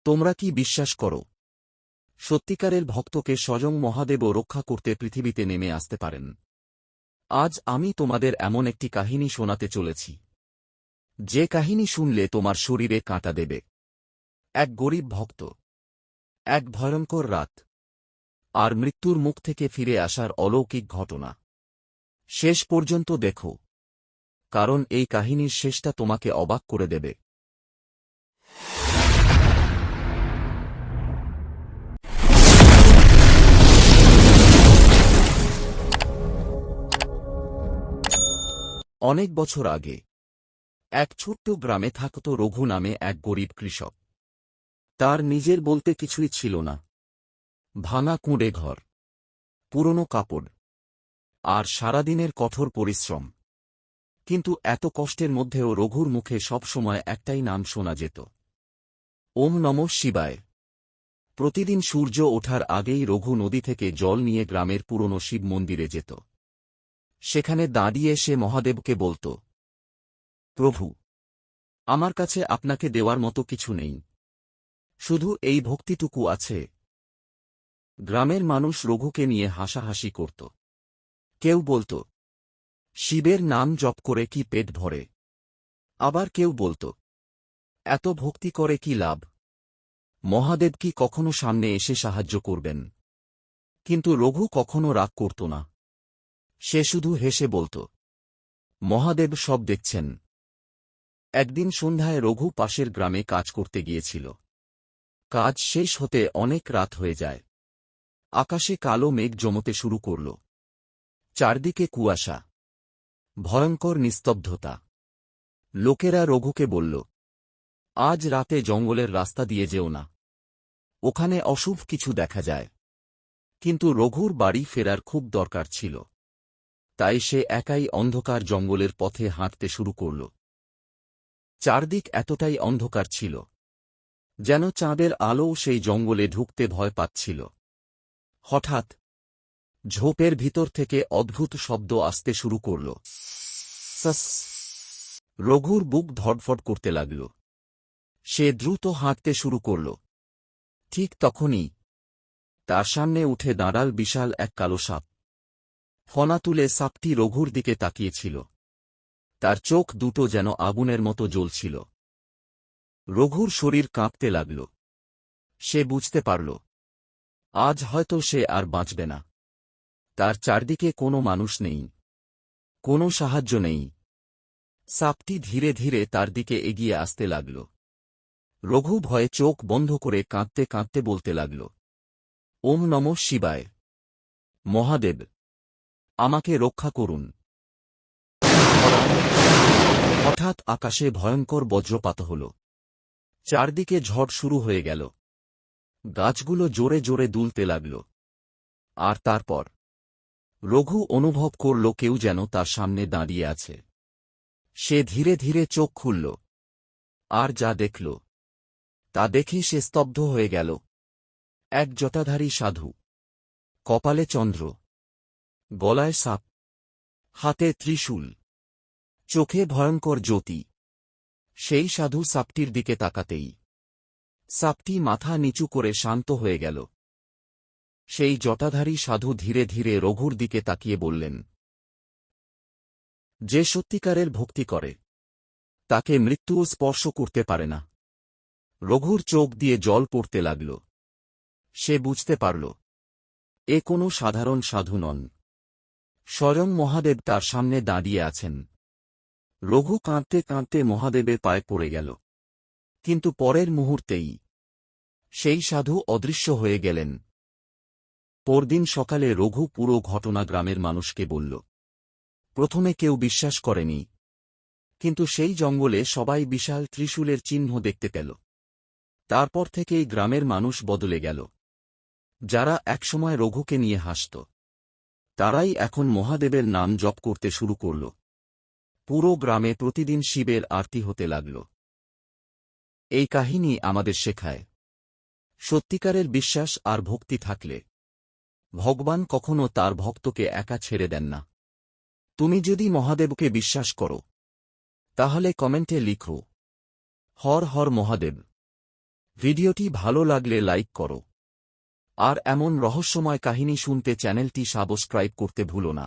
তোমরা কি বিশ্বাস করো সত্যিকারের ভক্তকে স্বয়ং মহাদেবও রক্ষা করতে পৃথিবীতে নেমে আসতে পারেন? আজ আমি তোমাদের এমন একটি কাহিনী শোনাতে চলেছি, যে কাহিনী শুনলে তোমার শরীরে কাঁটা দেবে। এক গরিব ভক্ত, এক ভয়ঙ্কর রাত, আর মৃত্যুর মুখ থেকে ফিরে আসার অলৌকিক ঘটনা। শেষ পর্যন্ত দেখো, কারণ এই কাহিনীর শেষটা তোমাকে অবাক করে দেবে। অনেক বছর আগে এক ছোট্ট গ্রামে থাকত রঘু নামে এক গরিব কৃষক। তার নিজের বলতে কিছুই ছিল না। ভাঙা কুঁড়ে ঘর, পুরনো কাপড়, আর সারাদিনের কঠোর পরিশ্রম। কিন্তু এত কষ্টের মধ্যেও রঘুর মুখে সবসময় একটাই নাম শোনা যেত, ওম নমঃ শিবায়। প্রতিদিন সূর্য ওঠার আগেই রঘু নদী থেকে জল নিয়ে গ্রামের পুরনো শিব মন্দিরে যেত। সেখানে দাঁড়িয়ে সে মহাদেবকে বলত, প্রভু, আমার কাছে আপনাকে দেওয়ার মতো কিছু নেই, শুধু এই ভক্তিটুকু আছে। গ্রামের মানুষ রঘুকে নিয়ে হাসাহাসি করত। কেউ বলত, শিবের নাম জপ করে কি পেট ভরে? আবার কেউ বলত, এত ভক্তি করে কি লাভ? মহাদেব কি কখনো সামনে এসে সাহায্য করবেন? কিন্তু রঘু কখনো রাগ করত না। সে শুধু হেসে বলত, মহাদেব সব দেখছেন। একদিন সন্ধ্যায় রঘু পাশের গ্রামে কাজ করতে গিয়েছিল। কাজ শেষ হতে অনেক রাত হয়ে যায়। আকাশে কালো মেঘ জমতে শুরু করল। চারদিকে কুয়াশা, ভয়ঙ্কর নিস্তব্ধতা। লোকেরা রঘুকে বলল, আজ রাতে জঙ্গলের রাস্তা দিয়ে যেও না, ওখানে অশুভ কিছু দেখা যায়। কিন্তু রঘুর বাড়ি ফেরার খুব দরকার ছিল, তাই সে একাই অন্ধকার জঙ্গলের পথে হাঁটতে শুরু করল। চারদিক এতটাই অন্ধকার ছিল, যেন চাঁদের আলোও সেই জঙ্গলে ঢুকতে ভয় পাচ্ছিল। হঠাৎ ঝোপের ভিতর থেকে অদ্ভুত শব্দ আসতে শুরু করল। সস। রঘুর বুক ধড়ফড় করতে লাগল। সে দ্রুত হাঁটতে শুরু করল। ঠিক তখনই তার সামনে উঠে দাঁড়াল বিশাল এক কালো সাপ। ফনা তুলে সাপটি রঘুর দিকে তাকিয়েছিল। তার চোখ দুটো যেন আগুনের মতো জ্বলছিল। রঘুর শরীর কাঁপতে লাগল। সে বুঝতে পারল, আজ হয়তো সে আর বাঁচবে না। তার চারদিকে কোনো মানুষ নেই, কোনো সাহায্য নেই। সাপটি ধীরে ধীরে তার দিকে এগিয়ে আসতে লাগল। রঘু ভয়ে চোখ বন্ধ করে কাঁদতে কাঁদতে বলতে লাগল, ওম নমঃ শিবায়। মহাদেব, আমাকে রক্ষা করুন। হঠাৎ আকাশে ভয়ঙ্কর বজ্রপাত হল। চারদিকে ঝড় শুরু হয়ে গেল। গাছগুলো জোরে জোরে দুলতে লাগল। আর তারপর রঘু অনুভব করল কেউ যেন তার সামনে দাঁড়িয়ে আছে। সে ধীরে ধীরে চোখ খুলল। আর যা দেখল, তা দেখে সে স্তব্ধ হয়ে গেল। এক জটাধারী সাধু, কপালে চন্দ্র, গলায় সাপ, হাতে ত্রিশূল, চোখে ভয়ঙ্কর জ্যোতি। সেই সাধু সাপটির দিকে তাকাতেই সাপটি মাথা নিচু করে শান্ত হয়ে গেল। সেই জটাধারী সাধু ধীরে ধীরে রঘুর দিকে তাকিয়ে বললেন, যে সত্যিকারের ভক্তি করে, তাকে মৃত্যুও স্পর্শ করতে পারে না। রঘুর চোখ দিয়ে জল পড়তে লাগল। সে বুঝতে পারল, এ কোনো সাধারণ সাধু নন, স্বয়ং মহাদেব তার সামনে দাঁড়িয়ে আছেন। রঘু কাঁদতে কাঁদতে মহাদেবের পায়ে পড়ে গেল। কিন্তু পরের মুহূর্তেই সেই সাধু অদৃশ্য হয়ে গেলেন। পরদিন সকালে রঘু পুরো ঘটনা গ্রামের মানুষকে বলল। প্রথমে কেউ বিশ্বাস করেনি, কিন্তু সেই জঙ্গলে সবাই বিশাল ত্রিশূলের চিহ্ন দেখতে পেল। তারপর থেকেই গ্রামের মানুষ বদলে গেল। যারা একসময় রঘুকে নিয়ে হাসত, তারাই এখন মহাদেবের নাম জপ করতে শুরু করল। পুরো গ্রামে প্রতিদিন শিবের আরতি হতে লাগল। এই কাহিনী আমাদের শেখায়, সত্যিকারের বিশ্বাস আর ভক্তি থাকলে ভগবান কখনো তার ভক্তকে একা ছেড়ে দেন না। তুমি যদি মহাদেবকে বিশ্বাস করো, তাহলে কমেন্টে লিখো, হর হর মহাদেব। ভিডিওটি ভালো লাগলে লাইক করো। আর এমন রহস্যময় কাহিনী শুনতে চ্যানেলটি সাবস্ক্রাইব করতে ভুলো না।